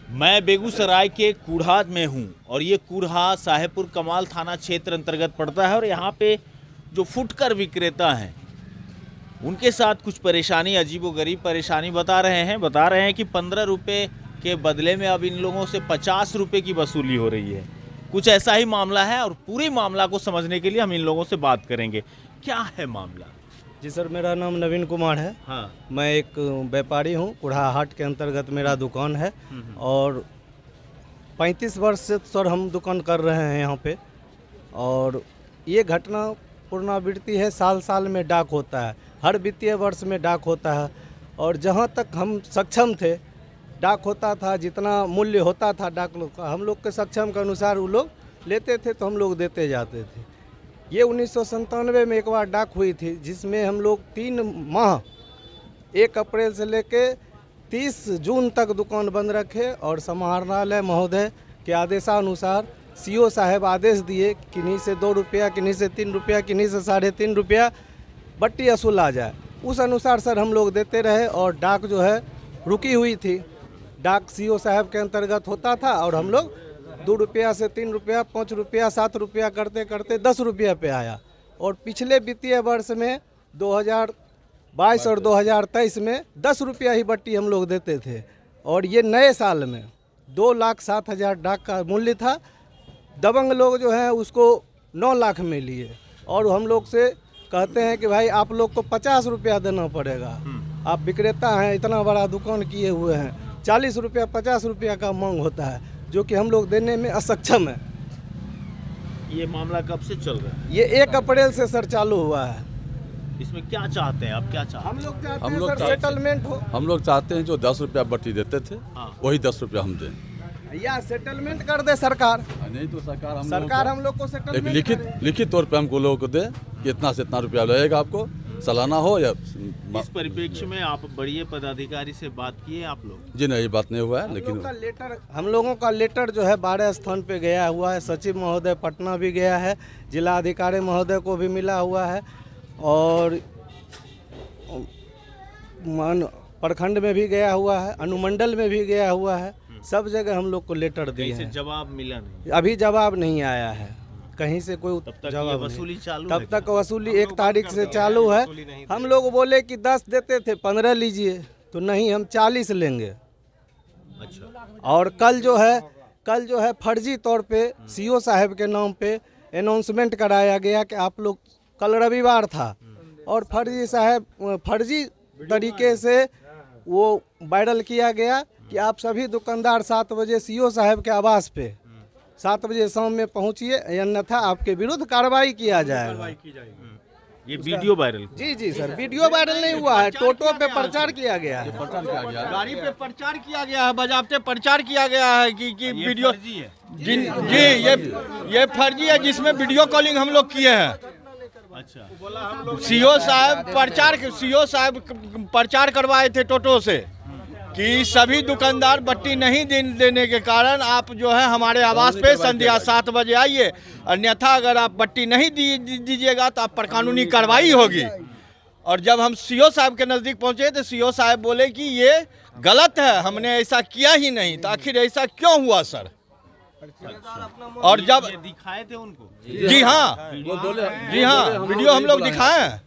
मैं बेगूसराय के कूढ़ा में हूं और ये कूढ़ा साहेबपुर कमाल थाना क्षेत्र अंतर्गत पड़ता है और यहाँ पे जो फुटकर विक्रेता हैं उनके साथ कुछ परेशानी, अजीबोगरीब परेशानी बता रहे हैं कि 15 रुपये के बदले में अब इन लोगों से 50 रुपये की वसूली हो रही है। कुछ ऐसा ही मामला है और पूरे मामला को समझने के लिए हम इन लोगों से बात करेंगे। क्या है मामला? जी सर, मेरा नाम नवीन कुमार है। हाँ। मैं एक व्यापारी हूँ। कूढ़ा हाट के अंतर्गत मेरा दुकान है और 35 वर्ष से सर हम दुकान कर रहे हैं यहाँ पे। और ये घटना पुनरावृत्ति है, साल साल में डाक होता है, हर वित्तीय वर्ष में डाक होता है। और जहाँ तक हम सक्षम थे डाक होता था, जितना मूल्य होता था डाक लोग का, हम लोग के सक्षम के अनुसार वो लोग लेते थे तो हम लोग देते जाते थे। ये 1997 में एक बार डाक हुई थी जिसमें हम लोग 3 माह 1 अप्रैल से लेके 30 जून तक दुकान बंद रखे और समाहरणालय महोदय के आदेशानुसार सीओ साहब आदेश दिए किन्हीं से 2 रुपया, किन्हीं से 3 रुपया, किन्हीं से 3.5 रुपया बट्टी वसूल आ जाए। उस अनुसार सर हम लोग देते रहे और डाक जो है रुकी हुई थी। डाक सीओ साहब के अंतर्गत होता था और हम लोग 2 रुपया से 3 रुपया, 5 रुपया, 7 रुपया करते करते 10 रुपया पे आया। और पिछले वित्तीय वर्ष में 2022 और 2023 में 10 रुपया ही बट्टी हम लोग देते थे। और ये नए साल में 2,07,000 डाक का मूल्य था। दबंग लोग जो हैं उसको 9 लाख में लिए और हम लोग से कहते हैं कि भाई आप लोग को 50 रुपया देना पड़ेगा, आप विक्रेता हैं, इतना बड़ा दुकान किए हुए हैं। 40 रुपया 50 रुपया का मांग होता है जो कि हम लोग देने में असक्षम है। ये मामला कब से चल रहा है? ये 1 अप्रैल से सर चालू हुआ है। इसमें क्या चाहते हैं आप? क्या चाहते हैं? हम लोग चाहते हैं सर सेटलमेंट हो। हम लोग चाहते हैं जो 10 रुपया बट्टी देते थे वही 10 रुपया हम दें, या सेटलमेंट कर दे सरकार। नहीं तो सरकार हम लोग को सेटलमेंट लिखित तौर पे हमको लोगों को दे कि इतना से इतना रुपया लगेगा आपको, सालाना हो या। इस परिप्रेक्ष्य में आप बड़े पदाधिकारी से बात किए आप लोग? जी नहीं, ये बात नहीं हुआ है, लेकिन हम लोगों का लेटर जो है 12 स्थान पे गया हुआ है। सचिव महोदय पटना भी गया है, जिला अधिकारी महोदय को भी मिला हुआ है और प्रखंड में भी गया हुआ है, अनुमंडल में भी गया हुआ है। सब जगह हम लोग को लेटर दिए हैं। जवाब मिला नहीं? अभी जवाब नहीं आया है कहीं से कोई जवाब। वसूली चालू? तब तक वसूली 1 तारीख से चालू है। हम लोग बोले कि 10 देते थे, 15 लीजिए, तो नहीं हम 40 लेंगे। अच्छा। और कल जो है फर्जी तौर पे सीओ साहब के नाम पे अनाउंसमेंट कराया गया कि आप लोग, कल रविवार था और फर्जी तरीके से वो वायरल किया गया कि आप सभी दुकानदार 7 बजे सीओ साहब के आवास पे 7 बजे शाम में पहुंचिए, अन्यथा आपके विरुद्ध कार्रवाई किया जाएगा। ये वीडियो वायरल? जी सर, वीडियो वायरल नहीं हुआ है, टोटो पे प्रचार किया गया है। गाड़ी पे प्रचार किया गया है, बाजाबते प्रचार किया गया है कि वीडियो जी ये फर्जी है जिसमें वीडियो कॉलिंग हम लोग किए हैं। अच्छा। सीओ साहब प्रचार करवाए थे टोटो से कि सभी दुकानदार बट्टी नहीं देने के कारण आप जो है हमारे आवास पे संध्या 7 बजे आइए, अन्यथा अगर आप बट्टी नहीं दीजिएगा तो आप पर कानूनी कार्रवाई होगी। और जब हम सीओ साहब के नज़दीक पहुंचे तो सीओ साहब बोले कि ये गलत है, हमने ऐसा किया ही नहीं। तो आखिर ऐसा क्यों हुआ सर? और जब दिखाए थे उनको? जी हाँ, वीडियो हम लोग दिखाए हैं।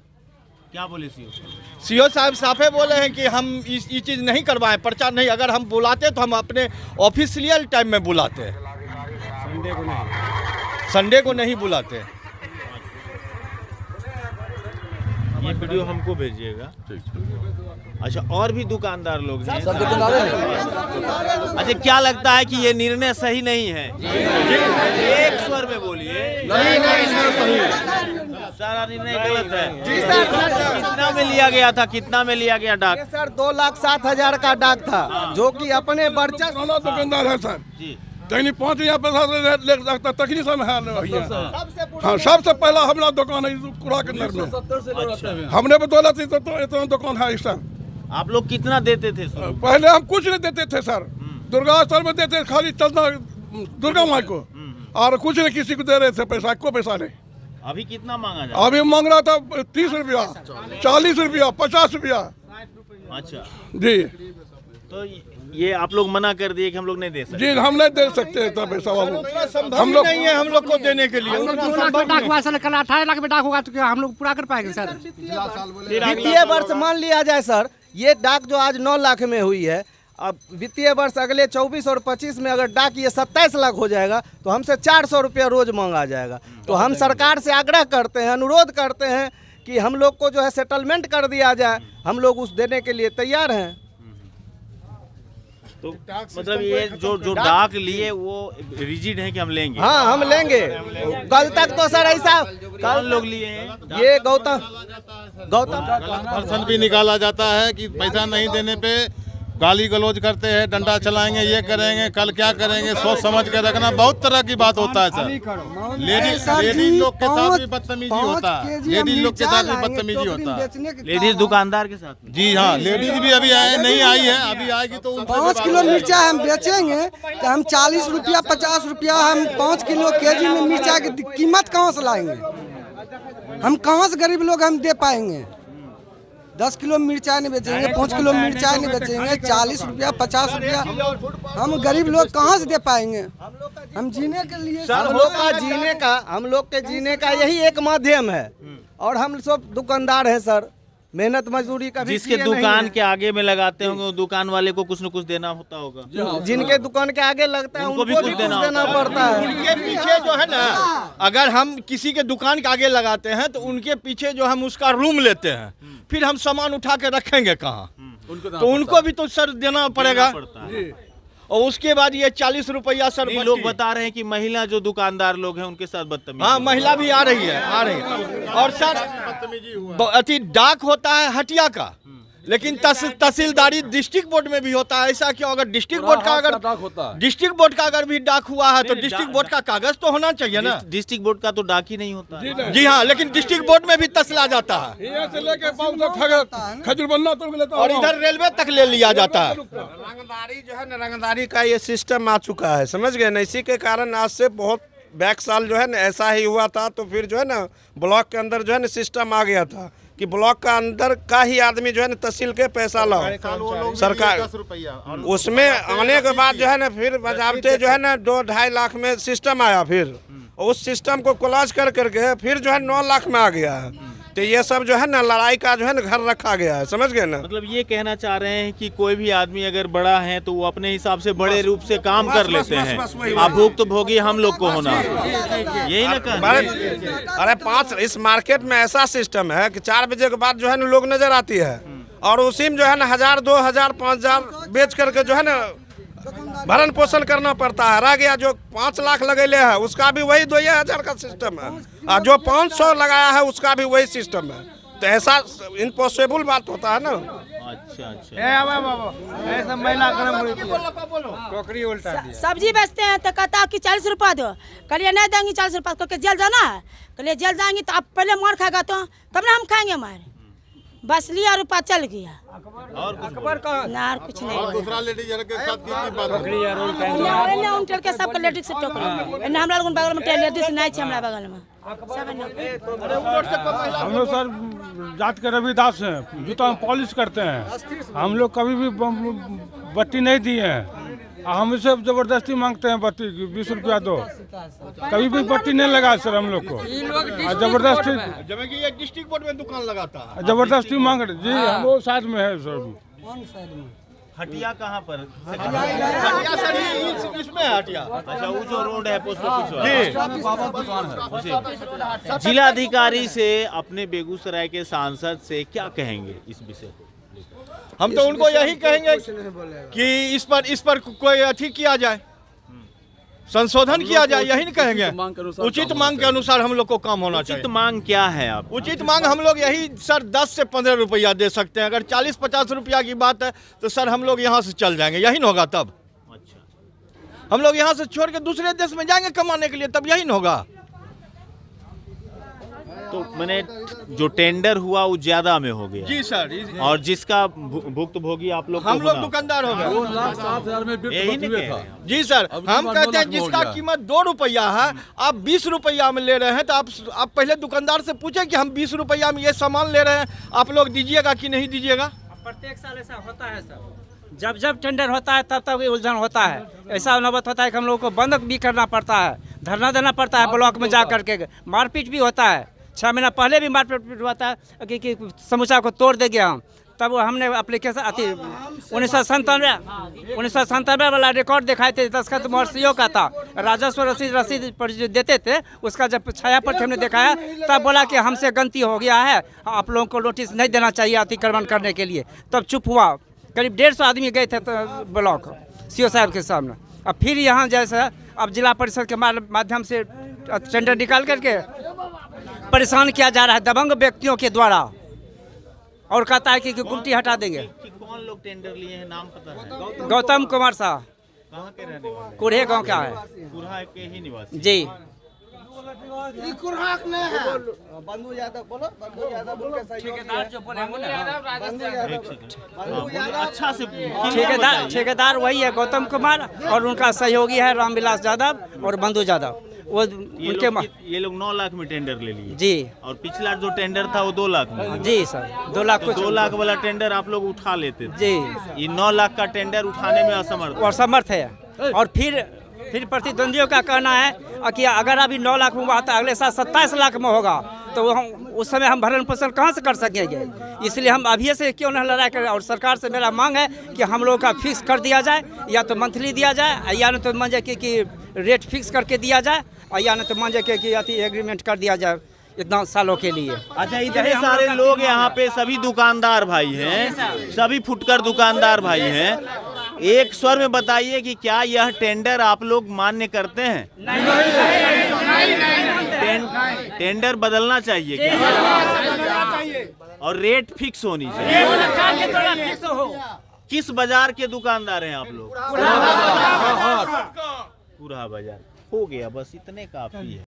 क्या बोले सीओ साहब साफे बोले हैं कि हम ये चीज़ नहीं करवाएं, प्रचार नहीं। अगर हम बुलाते तो हम अपने ऑफिशियल टाइम में बुलाते, संडे को नहीं बुलाते। ये वीडियो हमको भेजिएगा। अच्छा, और भी दुकानदार लोग हैं? अच्छा, क्या लगता है कि ये निर्णय सही नहीं है? एक स्वर में बोलिए। सारा निर्णय गलत है। जी सर। कितना में लिया गया था? कितना में लिया गया डाक? सर 2,07,000 का डाक था जो कि अपने वर्चस्व। दुकानदार है सर जी। तकनी 5,000 पैसा ले सकता तकनी सब है। हाँ, सबसे पहला हमारा दुकान है कूड़ा के अंदर में। हमने भी बोला थी तो इतना दुकान है सर। आप लोग कितना देते थे? पहले हम कुछ नहीं देते थे सर, दुर्गा स्थल में देते, खाली चलना दुर्गा माँ को, और कुछ नहीं किसी को दे रहे थे पैसा, कोई पैसा नहीं। अभी कितना मांगा जाए? अभी मांग रहा था 30 रुपया, 40 रुपया, 50 रुपया। अच्छा जी। तो ये आप लोग मना कर दिए कि हम लोग नहीं दे सकते। जी हम नहीं दे सकते इतना पैसा वालों हम लोग नहीं है हम लोग को देने के लिए। डाक हुआ सर, कल 18 लाख में डाक होगा तो क्या हम लोग पूरा कर पाएंगे सर? वित्तीय वर्ष मान लिया जाए सर, ये डाक जो आज 9 लाख में हुई है, अब वित्तीय वर्ष अगले 24 और 25 में अगर डाक ये 27 लाख हो जाएगा तो हमसे 400 रुपया रोज मांगा जाएगा। तो हम सरकार से आग्रह करते हैं, अनुरोध करते हैं कि हम लोग को जो है सेटलमेंट कर दिया जाए। हम लोग उस देने के लिए तैयार हैं। तो मतलब ये जो डाक लिए वो रिजिड है कि हम लेंगे? हाँ हम लेंगे। कल तक तो सर ऐसा कौन लोग लिए हैं? ये गौतम पर्सन भी निकाला जाता है कि पैसा नहीं देने पे गाली गलौज करते हैं, डंडा चलाएंगे, ये करेंगे, कल क्या करेंगे, सोच समझ के रखना। बहुत तरह की बात होता है सर। लेडीज लोग के साथ भी बदतमीजी होता है, लेडीज लोग के साथ भी बदतमीजी होता है। लेडीज दुकानदार के साथ? जी हाँ, लेडीज भी अभी नहीं आई है, अभी आएगी तो 5 किलो मिर्चा हम बेचेंगे तो हम 40 रुपया 50 रुपया हम 5 किलो केजी में मिर्चा की कीमत कहाँ से लाएंगे? हम कहाँ से गरीब लोग हम दे पाएंगे? 10 किलो मिर्चा नहीं बेचेंगे, 5 किलो मिर्चा नहीं बेचेंगे, 40 रुपया 50 रुपया हम गरीब लोग कहाँ से दे पाएंगे? हम जीने के लिए हम लोग के जीने का यही एक माध्यम है। और हम सब दुकानदार हैं सर, मेहनत मजदूरी का भी जिसके दुकान के आगे में लगाते होंगे वो दुकान वाले को कुछ न कुछ देना होता होगा। जिनके दुकान के आगे लगता है उनको भी कुछ देना पड़ता है। उनके पीछे जो है ना, अगर हम किसी के दुकान के आगे लगाते हैं तो उनके पीछे जो हम उसका रूम लेते हैं, फिर हम सामान उठा के रखेंगे कहाँ? तो उनको भी तो सर देना पड़ेगा। और उसके बाद ये 40 रुपया सर लोग बता रहे हैं कि महिला जो दुकानदार लोग हैं उनके साथ बदतमीजी। हाँ महिला भी आ रही है। और सर अति डाक होता है हटिया का, लेकिन तहसीलदारी डिस्ट्रिक्ट बोर्ड में भी होता है। ऐसा क्यों? अगर डिस्ट्रिक्ट बोर्ड का अगर भी डाक हुआ है तो डिस्ट्रिक्ट बोर्ड का कागज तो होना चाहिए ना। डिस्ट्रिक्ट बोर्ड का तो डाक ही नहीं होता है। जी हाँ, लेकिन डिस्ट्रिक्ट बोर्ड में भी तसला जाता है और इधर रेलवे तक ले लिया जाता है। रंगदारी जो है ना, रंगदारी का ये सिस्टम आ चुका है, समझ गए ना। इसी के कारण आज से बहुत बैक साल जो है ना ऐसा ही हुआ था। तो फिर जो है ना ब्लॉक के अंदर जो है ना सिस्टम आ गया था कि ब्लॉक का अंदर का ही आदमी जो है ना तहसील के पैसा लाओ सरकार। उसमें आने के बाद जो है ना फिर बजावते जो है ना 2-2.5 लाख में सिस्टम आया। फिर उस सिस्टम को कोलाज कर करके फिर जो है 9 लाख में आ गया है। तो ये सब जो है ना लड़ाई का जो है ना घर रखा गया है, समझ गए ना। मतलब ये कहना चाह रहे हैं कि कोई भी आदमी अगर बड़ा है तो वो अपने हिसाब से बड़े रूप से काम कर लेते हैं। अब भुक्तभोगी हम लोग को होना, यही ना कहना। अरे इस मार्केट में ऐसा सिस्टम है कि 4 बजे के बाद जो है ना लोग नजर आती है और उसी में जो है ना 1000, 2000, 5000 बेच करके जो है ना भरण पोषण करना पड़ता है। रह गया जो 5 लाख लगेले है उसका भी वही 2000 का सिस्टम है, और जो 500 लगाया है उसका भी वही सिस्टम है। तो ऐसा इम्पॉसिबल बात होता है ना। अच्छा टोकरी उल्टा दिया। सब्जी बेचते हैं तो कहता कि 40 रुपया दो, कलिए नहीं देंगे 40 रुपया, क्योंकि जेल जाना है। कलिए जेल जाएंगे तो आप पहले मार खाएगा तो तब ना हम खाएंगे मार। बस लिया रुपया चल गया और कुछ नहीं। दूसरा लेडीज के साथ कितनी बात उनके के सबके लेडीज से टोकरी हमरा लोग बगल में लेडीज नहीं है, हमरा बगल में हम लोग सर जात के रविदास हैं, जूता में पॉलिश करते हैं। हम लोग कभी भी बत्ती नहीं दिए हैं। हम इसे जबरदस्ती मांगते हैं बत्ती 20 रुपया दो, कभी भी बत्ती नहीं लगा सर हम लोग को। जबरदस्ती जबकि ये डिस्ट्रिक्ट बोर्ड में दुकान लगाता है, जबरदस्ती मांग रहे जी। हम वो साथ में है सर। हटिया कहाँ पर? हटिया सर इसमें है हटिया। अच्छा वो जो रोड है पोस्ट ऑफिस। जिलाधिकारी से अपने बेगूसराय के सांसद से क्या कहेंगे इस विषय को? हम तो उनको यही कहेंगे कि इस पर कोई अथी किया जाए, संशोधन किया जाए, यही नहीं कहेंगे। उचित मांग के अनुसार हम लोग को काम होना चाहिए। उचित मांग क्या है आप? उचित मांग हम लोग यही सर 10 से 15 रुपया दे सकते हैं। अगर 40-50 रुपया की बात है तो सर हम लोग यहाँ से चल जाएंगे, यही न होगा तब। अच्छा हम लोग यहाँ से छोड़ के दूसरे देश में जाएंगे कमाने के लिए, तब यही न होगा। तो मैंने जो टेंडर हुआ वो ज्यादा में हो गया। जी सर। और जिसका भुक्तभोगी आप लोग हम लोग दुकानदार हो गए। 2,07,000 में यही नहीं कह रहे। जी सर, हम कहते हैं जिसका कीमत 2 रुपया है आप 20 रुपया में ले रहे हैं तो आप पहले दुकानदार से पूछे कि हम 20 रुपया में ये सामान ले रहे हैं, आप लोग दीजिएगा कि नहीं दीजिएगा। प्रत्येक साल ऐसा होता है सर। जब जब टेंडर होता है तब तब ये उलझन होता है। ऐसा नौबत होता है कि हम लोगों को बंद भी करना पड़ता है, धरना देना पड़ता है ब्लॉक में जा करके, मारपीट भी होता है। 6 महीना पहले भी मारपीट हुआ था कि समूचा को तोड़ देंगे हम, तब हमने एप्लीकेशन 1997 वाला रिकॉर्ड दिखाए थे, दस्खत मोहर का था, राजस्व रसीद पर जो देते थे उसका जब छाया पर हमने दिखाया तब बोला कि हमसे गलती हो गया है, आप लोगों को नोटिस नहीं देना चाहिए अतिक्रमण करने के लिए। तब चुप हुआ। करीब 150 आदमी गए थे तो ब्लॉक सीओ साहब के सामने। अब फिर यहाँ जैसे अब जिला परिषद के माध्यम से टेंडर निकाल करके परेशान किया जा रहा है दबंग व्यक्तियों के द्वारा, और कहता है कि गुमटी हटा देंगे। कौन लोग टेंडर लिए हैं, नाम पता है? गौतम कुमार साहब कहाँ के रहने वाले? कुरहे गांव का है कुरहा के ही निवासी। जी। अच्छा से ठेकेदार वही है गौतम कुमार, और उनका सहयोगी है रामविलास यादव और बंधु यादव। वो उनके ये लोग 9 लाख में टेंडर ले लिए जी, और पिछला जो टेंडर था वो 2 लाख में। जी सर, 2 लाख तो 2 लाख वाला टेंडर आप लोग उठा लेते थे जी। ये 9 लाख का टेंडर उठाने में असमर्थ है। और फिर प्रतिद्वंदियों का कहना है कि अगर अभी 9 लाख में हुआ तो अगले साल 27 लाख में होगा, तो हम उस समय हम भरण पोषण कहाँ से कर सकेंगे। इसलिए हम अभी से क्यों न लड़ाई करें। और सरकार से मेरा मांग है कि हम लोगों का फिक्स कर दिया जाए, या तो मंथली दिया जाए, या न तो मान जाए कि रेट फिक्स करके दिया जाए, या न तो मान जाए कि अति एग्रीमेंट कर दिया जाए इतना सालों के लिए। अच्छा, इतने सारे लोग यहाँ पे सभी दुकानदार भाई हैं, सभी फुटकर दुकानदार भाई हैं, एक स्वर में बताइए कि क्या यह टेंडर आप लोग मान्य करते हैं? टेंडर बदलना चाहिए क्या? और रेट फिक्स होनी चाहिए। किस बाजार के दुकानदार हैं आप लोग? कुरहा बाजार। हो गया, बस इतने काफी है।